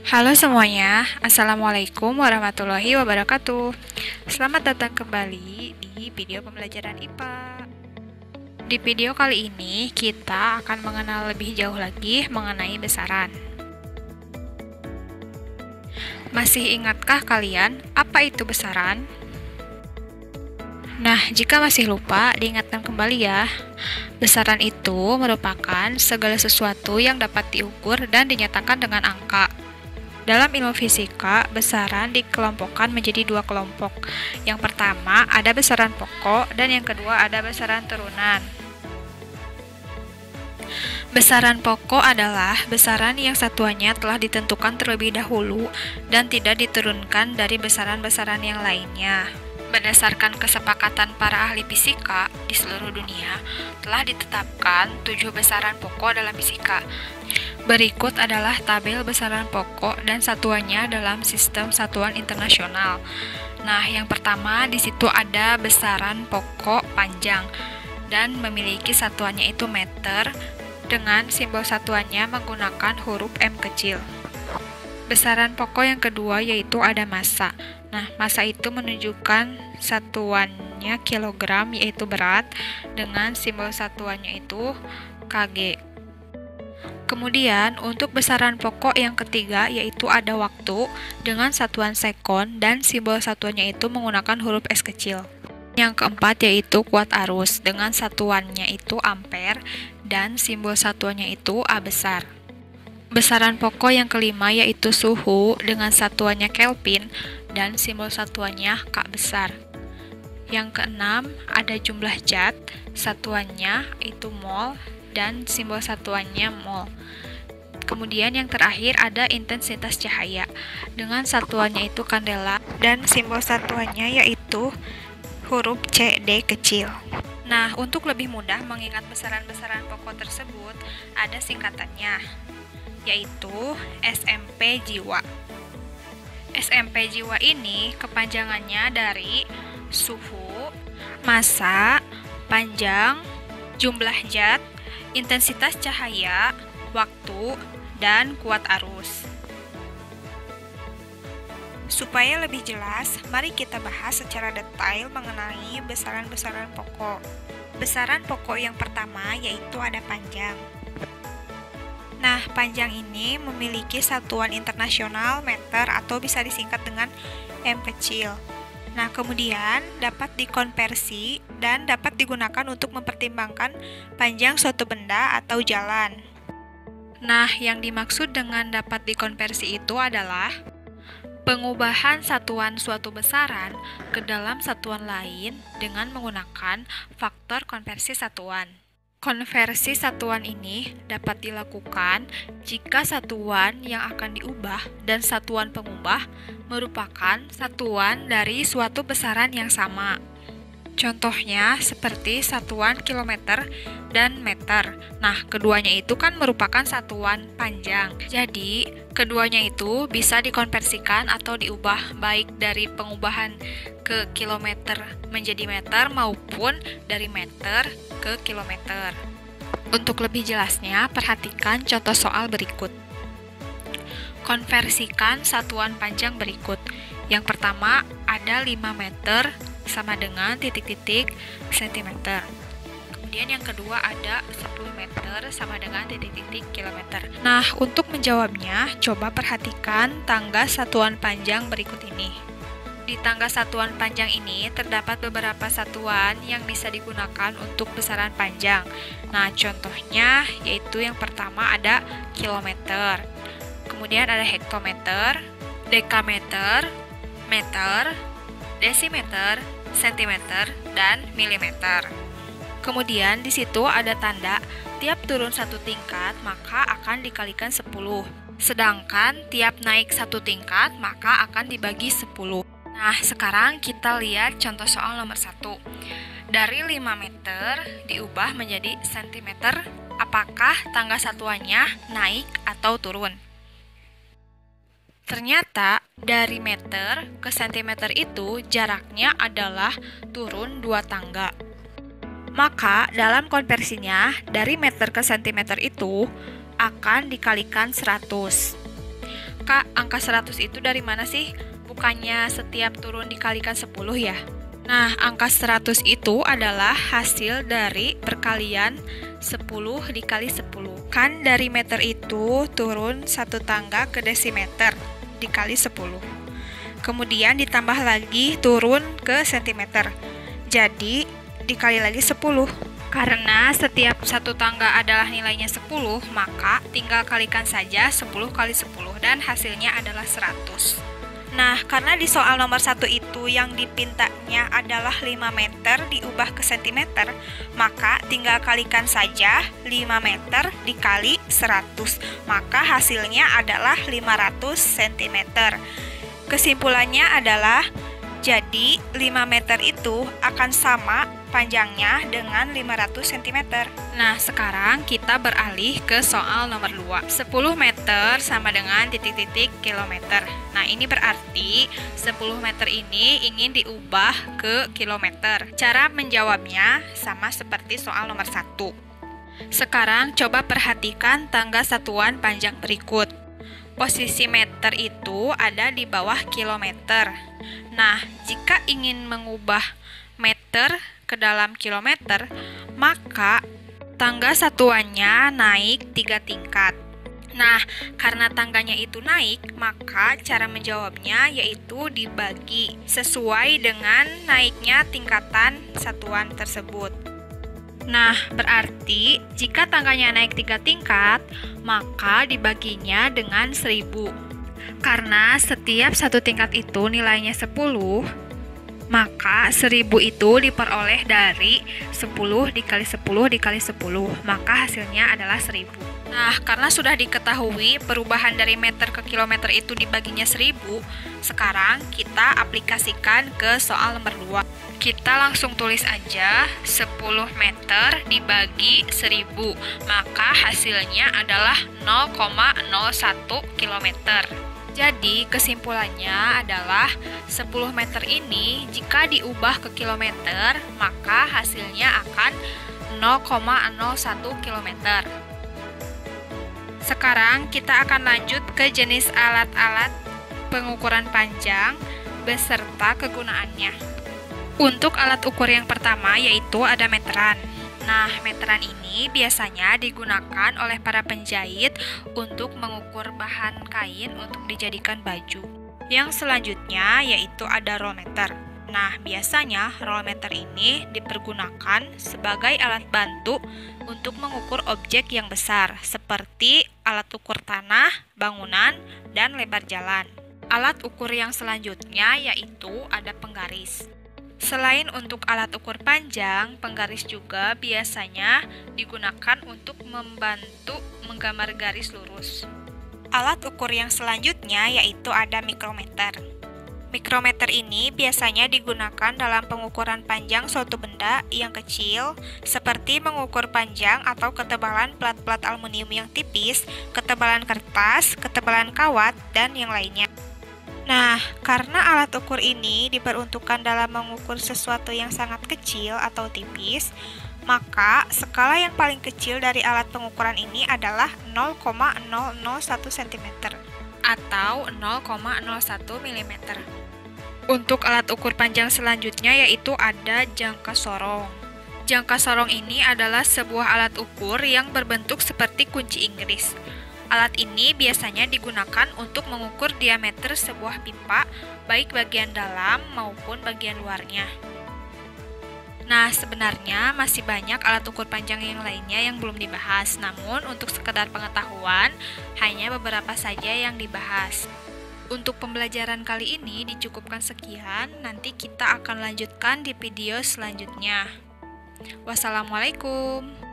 Halo semuanya, Assalamualaikum warahmatullahi wabarakatuh. Selamat datang kembali di video pembelajaran IPA. Di video kali ini, kita akan mengenal lebih jauh lagi mengenai besaran. Masih ingatkah kalian apa itu besaran? Nah, jika masih lupa, diingatkan kembali ya. Besaran itu merupakan segala sesuatu yang dapat diukur dan dinyatakan dengan angka. Dalam ilmu fisika, besaran dikelompokkan menjadi dua kelompok. Yang pertama ada besaran pokok dan yang kedua ada besaran turunan. Besaran pokok adalah besaran yang satuannya telah ditentukan terlebih dahulu dan tidak diturunkan dari besaran-besaran yang lainnya. Berdasarkan kesepakatan para ahli fisika di seluruh dunia, telah ditetapkan 7 besaran pokok dalam fisika. Berikut adalah tabel besaran pokok dan satuannya dalam sistem satuan internasional. Nah, yang pertama di situ ada besaran pokok panjang dan memiliki satuannya itu meter dengan simbol satuannya menggunakan huruf M kecil. Besaran pokok yang kedua yaitu ada massa. Nah, massa itu menunjukkan satuannya kilogram yaitu berat dengan simbol satuannya itu kg. Kemudian, untuk besaran pokok yang ketiga yaitu ada waktu dengan satuan sekon dan simbol satuannya itu menggunakan huruf S kecil. Yang keempat yaitu kuat arus dengan satuannya itu ampere dan simbol satuannya itu A besar. Besaran pokok yang kelima yaitu suhu dengan satuannya Kelvin dan simbol satuannya K besar. Yang keenam ada jumlah zat, satuannya itu mol dan simbol satuannya mol. Kemudian yang terakhir ada intensitas cahaya dengan satuannya itu kandela dan simbol satuannya yaitu huruf C D kecil. Nah, untuk lebih mudah mengingat besaran-besaran pokok tersebut, ada singkatannya yaitu SMP jiwa. SMP jiwa ini kepanjangannya dari suhu, massa, panjang, jumlah zat, intensitas cahaya, waktu, dan kuat arus. Supaya lebih jelas, mari kita bahas secara detail mengenai besaran-besaran pokok. Besaran pokok yang pertama yaitu ada panjang. Nah, panjang ini memiliki satuan internasional meter atau bisa disingkat dengan M kecil. Nah, kemudian dapat dikonversi dan dapat digunakan untuk mempertimbangkan panjang suatu benda atau jalan. Nah, yang dimaksud dengan dapat dikonversi itu adalah pengubahan satuan suatu besaran ke dalam satuan lain dengan menggunakan faktor konversi satuan. Konversi satuan ini dapat dilakukan jika satuan yang akan diubah dan satuan pengubah merupakan satuan dari suatu besaran yang sama. Contohnya seperti satuan kilometer dan meter. Nah, keduanya itu kan merupakan satuan panjang. Jadi, keduanya itu bisa dikonversikan atau diubah baik dari pengubahan ke kilometer menjadi meter maupun dari meter ke kilometer. Untuk lebih jelasnya, perhatikan contoh soal berikut. Konversikan satuan panjang berikut. Yang pertama, ada 5 meter sama dengan titik-titik sentimeter. Kemudian yang kedua ada 10 meter sama dengan titik-titik kilometer. Nah, untuk menjawabnya, coba perhatikan tangga satuan panjang berikut ini. Di tangga satuan panjang ini terdapat beberapa satuan yang bisa digunakan untuk besaran panjang. Nah, contohnya yaitu yang pertama ada kilometer. Kemudian ada hektometer, dekameter, meter, desimeter, sentimeter, dan milimeter. Kemudian di situ ada tanda tiap turun satu tingkat maka akan dikalikan 10. Sedangkan tiap naik satu tingkat maka akan dibagi 10. Nah, sekarang kita lihat contoh soal nomor 1. Dari 5 meter diubah menjadi sentimeter, apakah tangga satuannya naik atau turun? Ternyata dari meter ke sentimeter itu jaraknya adalah turun 2 tangga. Maka dalam konversinya dari meter ke sentimeter itu akan dikalikan 100. Kak, angka 100 itu dari mana sih? Bukannya setiap turun dikalikan 10 ya? Nah, angka 100 itu adalah hasil dari perkalian 10 dikali 10. Kan dari meter itu turun satu tangga ke desimeter dikali 10. Kemudian ditambah lagi turun ke sentimeter. Jadi, dikali lagi 10. Karena setiap satu tangga adalah nilainya 10, maka tinggal kalikan saja 10 kali 10 dan hasilnya adalah 100. Nah, karena di soal nomor 1 itu yang dipintanya adalah 5 meter diubah ke sentimeter, maka tinggal kalikan saja 5 meter dikali 100. Maka hasilnya adalah 500 cm. Kesimpulannya adalah, jadi 5 meter itu akan sama panjangnya dengan 500 cm. Nah, sekarang kita beralih ke soal nomor 2. 10 meter sama dengan titik-titik kilometer. Nah, ini berarti 10 meter ini ingin diubah ke kilometer. Cara menjawabnya sama seperti soal nomor 1. Sekarang coba perhatikan tangga satuan panjang berikut. Posisi meter itu ada di bawah kilometer. Nah, jika ingin mengubah meter ke dalam kilometer, maka tangga satuannya naik 3 tingkat. Nah, karena tangganya itu naik, maka cara menjawabnya yaitu dibagi sesuai dengan naiknya tingkatan satuan tersebut. Nah, berarti jika tangganya naik 3 tingkat, maka dibaginya dengan 1000. Karena setiap satu tingkat itu nilainya 10, maka 1000 itu diperoleh dari 10 dikali 10 dikali 10, maka hasilnya adalah 1000. Nah, karena sudah diketahui perubahan dari meter ke kilometer itu dibaginya 1000, sekarang kita aplikasikan ke soal nomor 2. Kita langsung tulis aja 10 meter dibagi 1000, maka hasilnya adalah 0,01 kilometer. Jadi, kesimpulannya adalah 10 meter ini jika diubah ke kilometer, maka hasilnya akan 0,01 kilometer. Sekarang kita akan lanjut ke jenis alat-alat pengukuran panjang beserta kegunaannya. Untuk alat ukur yang pertama yaitu ada meteran. Nah, meteran ini biasanya digunakan oleh para penjahit untuk mengukur bahan kain untuk dijadikan baju. Yang selanjutnya yaitu ada rollmeter. Nah, biasanya rollmeter ini dipergunakan sebagai alat bantu untuk mengukur objek yang besar, seperti alat ukur tanah, bangunan, dan lebar jalan. Alat ukur yang selanjutnya yaitu ada penggaris. Selain untuk alat ukur panjang, penggaris juga biasanya digunakan untuk membantu menggambar garis lurus. Alat ukur yang selanjutnya yaitu ada mikrometer. Mikrometer ini biasanya digunakan dalam pengukuran panjang suatu benda yang kecil, seperti mengukur panjang atau ketebalan plat-plat aluminium yang tipis, ketebalan kertas, ketebalan kawat, dan yang lainnya. Nah, karena alat ukur ini diperuntukkan dalam mengukur sesuatu yang sangat kecil atau tipis, maka skala yang paling kecil dari alat pengukuran ini adalah 0,001 cm atau 0,01 mm. Untuk alat ukur panjang selanjutnya yaitu ada jangka sorong. Jangka sorong ini adalah sebuah alat ukur yang berbentuk seperti kunci Inggris. Alat ini biasanya digunakan untuk mengukur diameter sebuah pipa, baik bagian dalam maupun bagian luarnya. Nah, sebenarnya masih banyak alat ukur panjang yang lainnya yang belum dibahas, namun untuk sekedar pengetahuan, hanya beberapa saja yang dibahas. Untuk pembelajaran kali ini dicukupkan sekian, nanti kita akan lanjutkan di video selanjutnya. Wassalamualaikum.